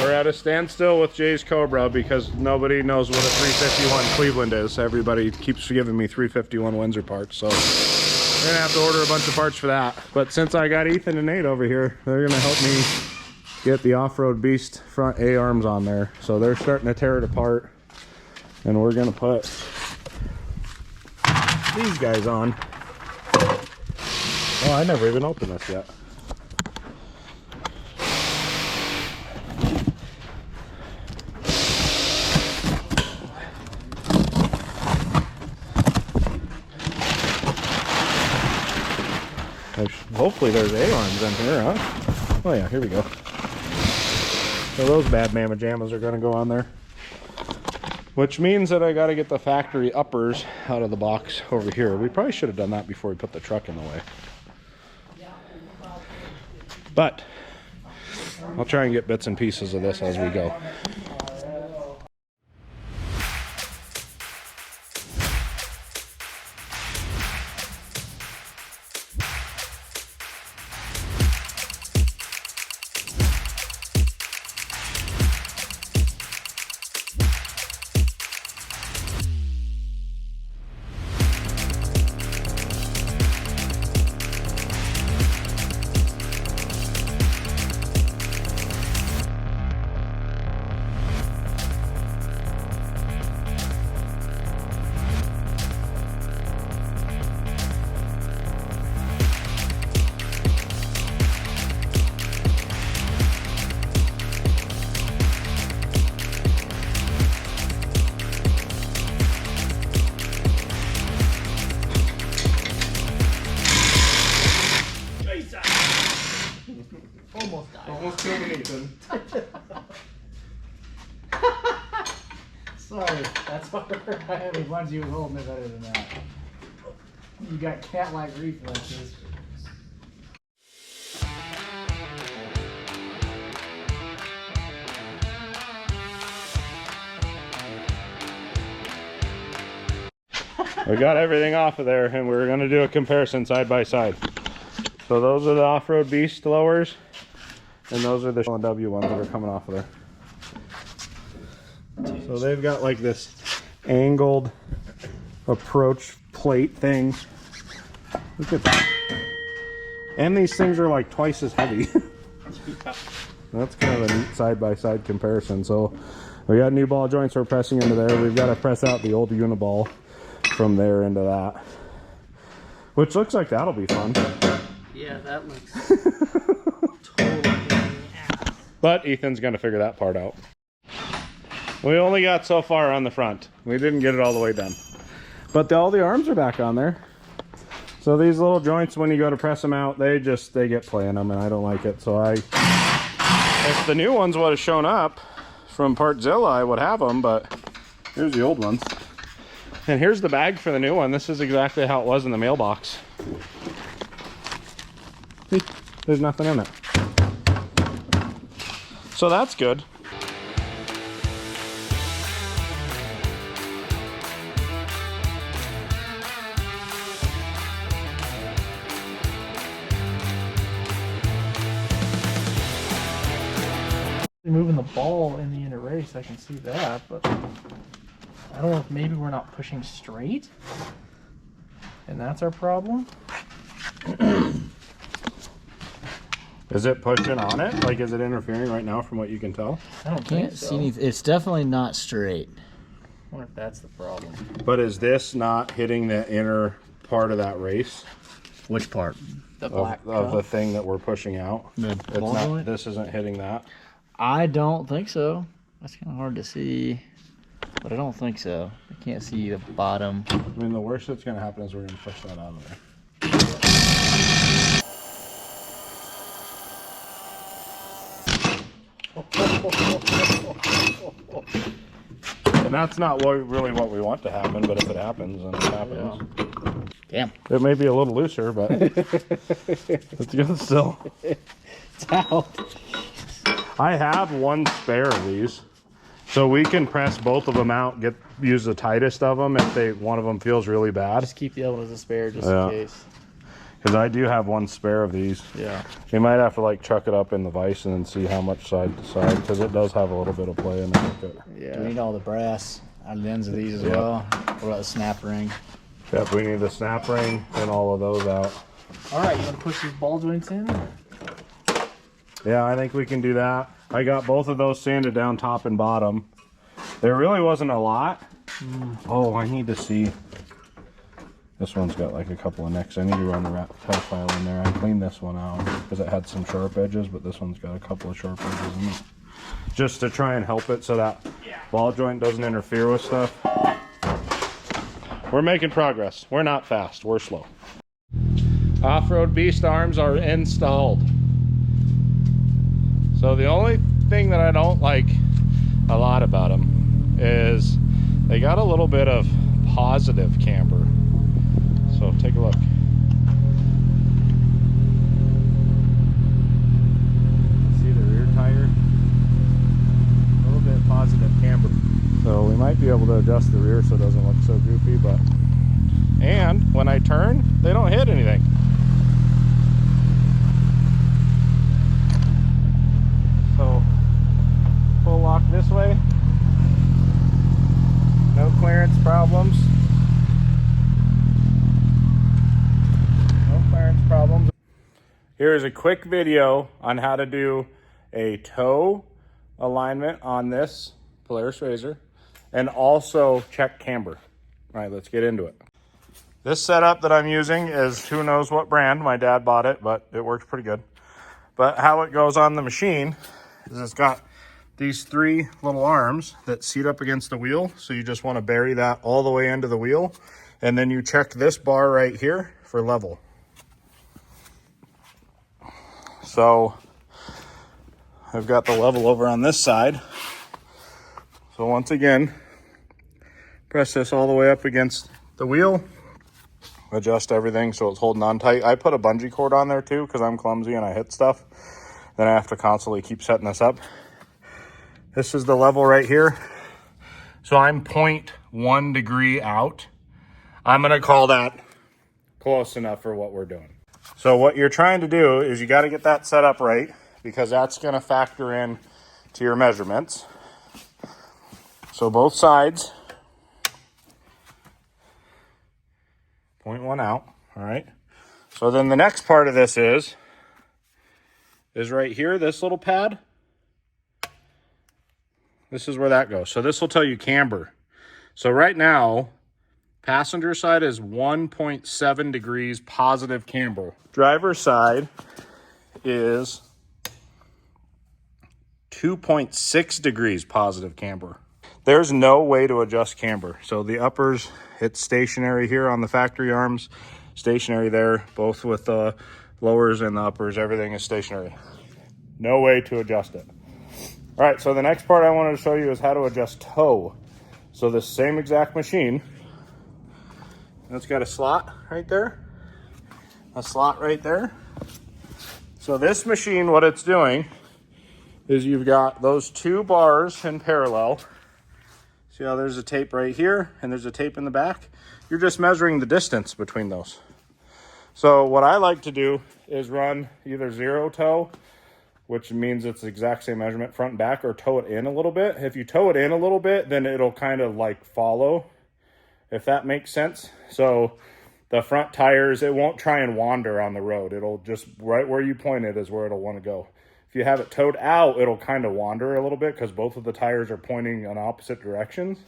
we're at a standstill with Jay's Cobra because nobody knows what a 351 Cleveland is. Everybody keeps giving me 351 Windsor parts, so we're gonna have to order a bunch of parts for that. But since I got Ethan and Nate over here, they're gonna help me get the Off-Road Beast front A-arms on there. So they're starting to tear it apart, and we're gonna put these guys on. Oh, I never even opened this yet. Hopefully there's A-arms in here, huh? Oh yeah, here we go. So those bad mamma jammas are gonna go on there. Which means that I gotta get the factory uppers out of the box over here. We probably should have done that before we put the truck in the way. But I'll try and get bits and pieces of this as we go. Almost died. Almost killed me, Ethan. Sorry, that's hard. I had the ones you were holding it better than that. You got cat-like reflexes. We got everything off of there, and we're going to do a comparison side by side. So those are the Off-Road Beast lowers, and those are the W ones that are coming off of there. So they've got like this angled approach plate thing. Look at that. And these things are like twice as heavy. That's kind of a neat side-by-side comparison. So we got new ball joints we're pressing into there. We've got to press out the old uniball from there into that. Which looks like that'll be fun. Yeah, that looks totally. But Ethan's going to figure that part out. We only got so far on the front. We didn't get it all the way done. But all the arms are back on there. So these little joints, when you go to press them out, they get playing them, and I don't like it. So if the new ones would have shown up from Partzilla, I would have them, but here's the old ones. And here's the bag for the new one. This is exactly how it was in the mailbox. See, there's nothing in it. So that's good. Moving the ball in the inner race, I can see that, but I don't know if maybe we're not pushing straight, and that's our problem. Is it pushing on it? Like, is it interfering right now from what you can tell? I don't think so. See anything. It's definitely not straight. I wonder if that's the problem. But is this not hitting the inner part of that race? Which part? The black Of the thing that we're pushing out? The It's ball not, joint? this isn't hitting that. I don't think so. That's kind of hard to see, but I don't think so. I can't see the bottom. I mean, the worst that's going to happen is we're going to push that out of there. And that's not really what we want to happen, but if it happens, then it happens. Damn. It may be a little looser, but it's good still. It's out. I have one spare of these, so we can press both of them out, use the tightest of them if one of them feels really bad. Just keep the other one as a spare, just Yeah. in case. Because I do have one spare of these. Yeah. We might have to like chuck it up in the vise and then see how much side to side, because it does have a little bit of play in it. Yeah. Do we need all the brass out of the ends of these as well? What about the snap ring? Yep, we need the snap ring and all of those out. All right, you want to push these ball joints in? Yeah, I think we can do that. I got both of those sanded down top and bottom. There really wasn't a lot. Oh, I need to see. This one's got like a couple of nicks. I need to run the rat tail file in there. I cleaned this one out because it had some sharp edges, but this one's got a couple of sharp edges in it. Just to try and help it so that ball joint doesn't interfere with stuff. We're making progress. We're not fast, we're slow. Off-road beast arms are installed. So the only thing that I don't like a lot about them is they got a little bit of positive camber. So take a look. See the rear tire? A little bit positive camber. So we might be able to adjust the rear so it doesn't look so goofy, but... And when I turn, they don't hit anything. So full lock this way. No clearance problems. No clearance problems. Here's a quick video on how to do a toe alignment on this Polaris RZR and also check camber. All right, let's get into it. This setup that I'm using is who knows what brand. My dad bought it, but it works pretty good. But how it goes on the machine is it's got these three little arms that seat up against the wheel. So you just want to bury that all the way into the wheel. And then you check this bar right here for level. So I've got the level over on this side. So once again, press this all the way up against the wheel. Adjust everything so it's holding on tight. I put a bungee cord on there too because I'm clumsy and I hit stuff. Then I have to constantly keep setting this up. This is the level right here. So I'm 0.1 degree out. I'm gonna call that close enough for what we're doing. So what you're trying to do is you gotta get that set up right because that's gonna factor in to your measurements. So both sides, 0.1 out, all right? So then the next part of this is right here, this little pad. This is where that goes. So this will tell you camber. So right now, passenger side is 1.7 degrees positive camber. Driver side is 2.6 degrees positive camber. There's no way to adjust camber. So the uppers, it's stationary here on the factory arms, stationary there, both with the lowers and the uppers, everything is stationary. No way to adjust it. All right, so the next part I wanted to show you is how to adjust toe. So the same exact machine, it's got a slot right there, a slot right there. So this machine, what it's doing is you've got those two bars in parallel. See how there's a tape right here and there's a tape in the back? You're just measuring the distance between those. So what I like to do is run either zero toe, which means it's the exact same measurement front and back, or toe it in a little bit. If you toe it in a little bit, then it'll kind of like follow, if that makes sense. So the front tires, it won't try and wander on the road. It'll just, right where you point it is where it'll want to go. If you have it towed out, it'll kind of wander a little bit because both of the tires are pointing in opposite directions.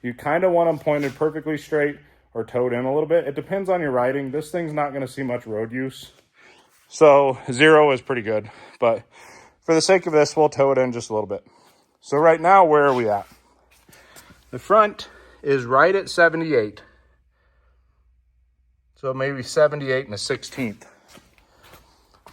You kind of want them pointed perfectly straight or towed in a little bit. It depends on your riding. This thing's not going to see much road use. So zero is pretty good, but for the sake of this, we'll tow it in just a little bit. So right now, where are we at? The front is right at 78. So maybe 78 and a 16th.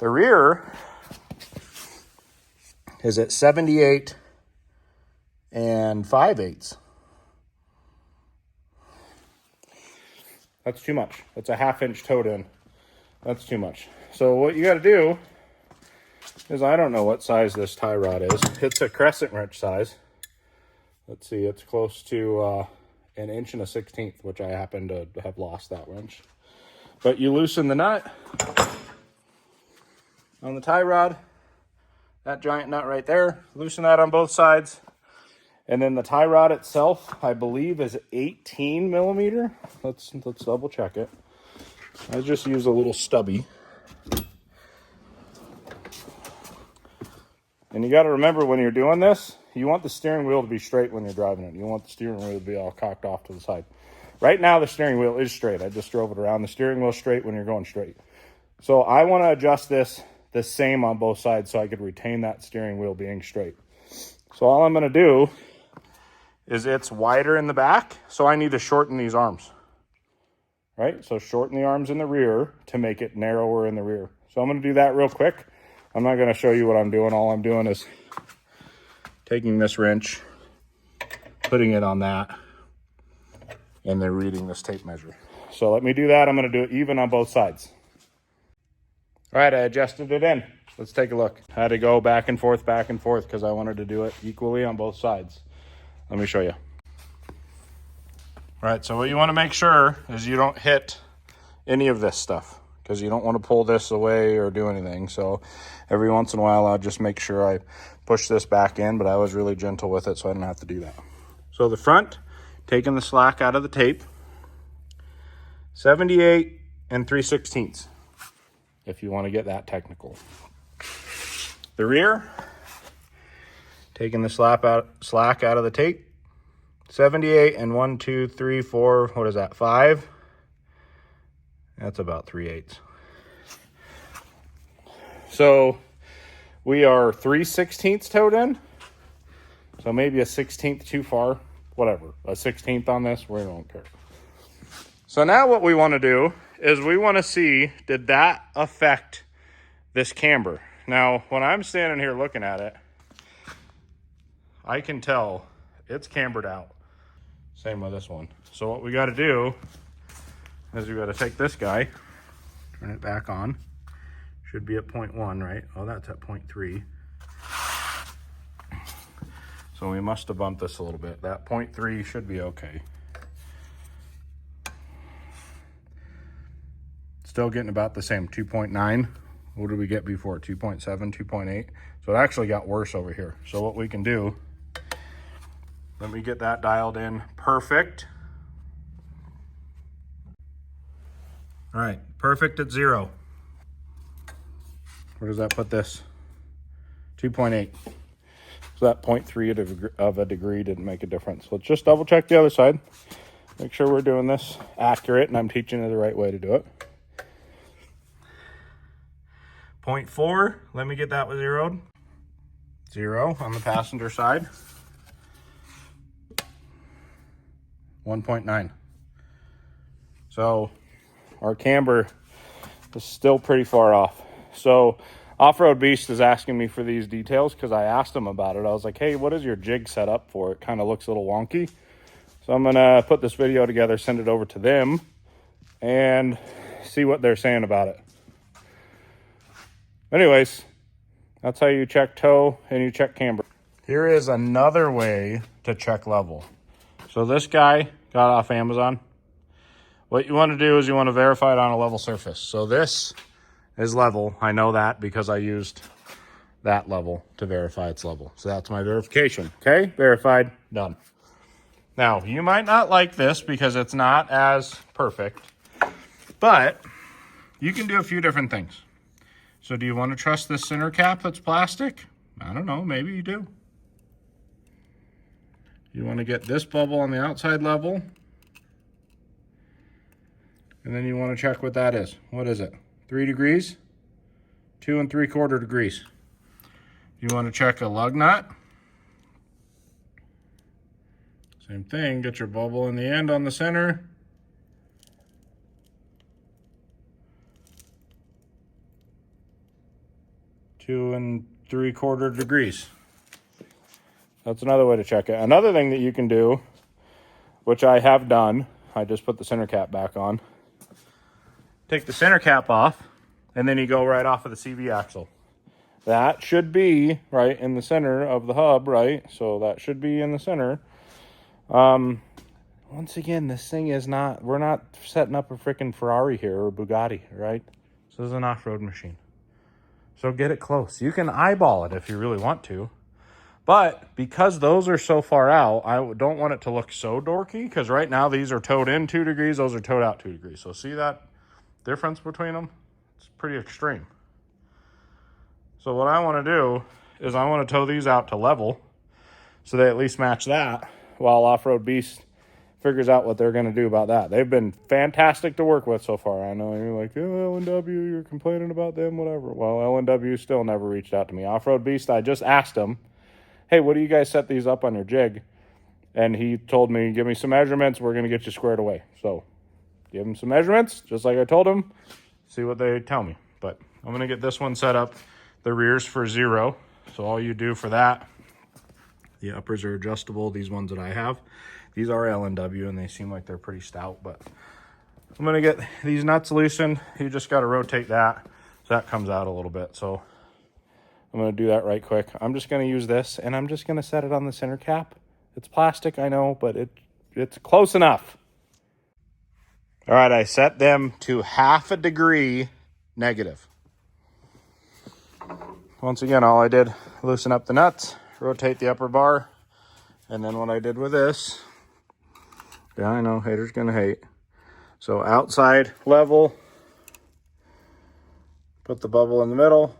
The rear is at 78 and 5/8. That's too much. That's a 1/2 inch towed in. That's too much. So what you got to do is, I don't know what size this tie rod is. It's a crescent wrench size. Let's see, it's close to 1 1/16 inches, which I happen to have lost that wrench. But you loosen the nut on the tie rod, that giant nut right there, loosen that on both sides. And then the tie rod itself, I believe, is 18 millimeter. Let's double check it. I just use a little stubby. And you got to remember when you're doing this, you want the steering wheel to be straight when you're driving it. You want the steering wheel to be all cocked off to the side. Right now, the steering wheel is straight. I just drove it around. The steering wheel is straight when you're going straight. So I want to adjust this the same on both sides so I could retain that steering wheel being straight. So all I'm going to do is it's wider in the back, so I need to shorten these arms. Right? So shorten the arms in the rear to make it narrower in the rear. So I'm going to do that real quick. I'm not going to show you what I'm doing. All I'm doing is taking this wrench, putting it on that, and then reading this tape measure. So let me do that. I'm going to do it even on both sides. All right, I adjusted it in. Let's take a look. I had to go back and forth because I wanted to do it equally on both sides. Let me show you. All right, so what you want to make sure is you don't hit any of this stuff because you don't want to pull this away or do anything. So every once in a while, I'll just make sure I push this back in, but I was really gentle with it, so I didn't have to do that. So the front, taking the slack out of the tape, 78 and 3/16, if you want to get that technical. The rear, taking the slack out of the tape, 78 and 1, 2, 3, 4, what is that, 5? That's about 3/8. So we are 3/16 towed in. So maybe a 16th too far, whatever. A 16th on this, we don't care. So now what we want to do is we want to see, did that affect this camber? Now, when I'm standing here looking at it, I can tell it's cambered out. Same with this one. So what we got to do is we got to take this guy, turn it back on. Should be at 0.1, right? Oh, that's at 0.3. So we must have bumped this a little bit. That 0.3 should be okay. Still getting about the same, 2.9. What did we get before? 2.7, 2.8. So it actually got worse over here. So what we can do, let me get that dialed in perfect. All right, perfect at 0. Where does that put this? 2.8. So that 0.3 of a degree didn't make a difference. Let's just double check the other side. Make sure we're doing this accurate and I'm teaching you the right way to do it. 0.4, let me get that with zeroed. 0 on the passenger side. 1.9. So our camber is still pretty far off. So Off-Road Beast is asking me for these details because I asked him about it. I was like, hey, what is your jig set up for? It kind of looks a little wonky. So I'm going to put this video together, send it over to them, and see what they're saying about it. Anyways, that's how you check toe and you check camber. Here is another way to check level. So this guy got off Amazon. What you want to do is you want to verify it on a level surface. So this is level. I know that because I used that level to verify its level. So that's my verification. Okay, verified, done. Now, you might not like this because it's not as perfect, but you can do a few different things. So do you want to trust this center cap that's plastic? I don't know, maybe you do. You want to get this bubble on the outside level. And then you want to check what that is. What is it? 3 degrees? 2 3/4 degrees. You want to check a lug nut. Same thing, get your bubble in the end on the center. Two 3/4 degrees. That's another way to check it. Another thing that you can do, which I have done, I just put the center cap back on. Take the center cap off, and then you go right off of the CV axle. That should be right in the center of the hub, right? So that should be in the center. Once again, this thing is not, we're not setting up a freaking Ferrari here or Bugatti, right? This is an off-road machine. So get it close. You can eyeball it if you really want to. But because those are so far out, I don't want it to look so dorky, because right now these are towed in 2 degrees, those are towed out 2 degrees. So see that difference between them? It's pretty extreme. So what I want to do is I want to tow these out to level so they at least match that, while Off-Road Beast figures out what they're going to do about that. They've been fantastic to work with so far. I know you're like, oh, L&W, you're complaining about them, whatever. Well, L&W still never reached out to me. Off-Road Beast, I just asked him, hey, what do you guys set these up on your jig? And he told me, give me some measurements, we're going to get you squared away. So give him some measurements, just like I told him, see what they tell me. But I'm going to get this one set up. The rear's for 0. So all you do for that, the uppers are adjustable, these ones that I have. These are L&W and they seem like they're pretty stout, but I'm going to get these nuts loosened. You just got to rotate that so that comes out a little bit. So I'm going to do that right quick. I'm just going to use this, and I'm just going to set it on the center cap. It's plastic, I know, but it's close enough. All right, I set them to ½ degree negative. Once again, all I did, loosen up the nuts, rotate the upper bar, and then what I did with this, yeah, I know, haters going to hate. So outside level, put the bubble in the middle,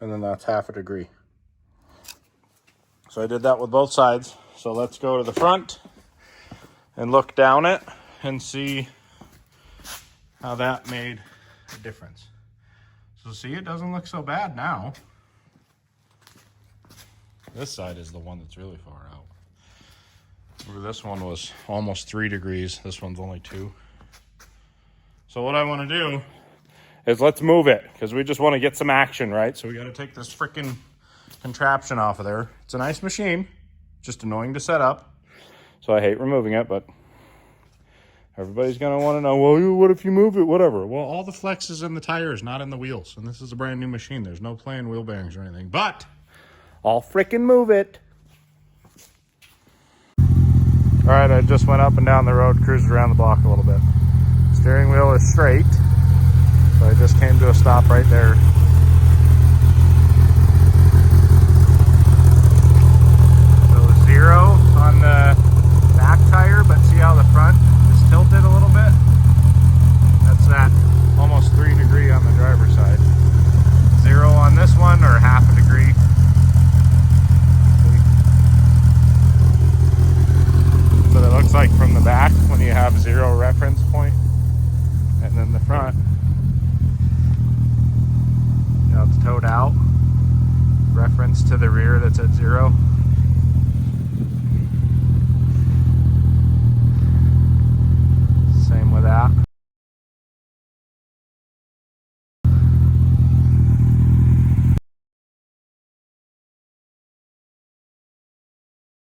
and then that's ½ degree. So I did that with both sides. So let's go to the front and look down it and see how that made a difference. So see, it doesn't look so bad now. This side is the one that's really far out. Where this one was almost 3 degrees. This one's only 2. So what I want to do is let's move it, because we just want to get some action, right? So we got to take this freaking contraption off of there. It's a nice machine, just annoying to set up. So I hate removing it, but everybody's going to want to know, well, what if you move it? Whatever. Well, all the flex is in the tires, not in the wheels. And this is a brand new machine. There's no playing wheel bearings or anything, but I'll freaking move it. All right, I just went up and down the road, cruised around the block a little bit. Steering wheel is straight, so I just came to a stop right there. So 0 on the back tire, but see how the front is tilted a little bit? That's that almost 3 degree on the driver's side. 0 on this one, or ½ degree. So it looks like from the back when you have 0 reference point, and then the front, now it's towed out, reference to the rear that's at 0.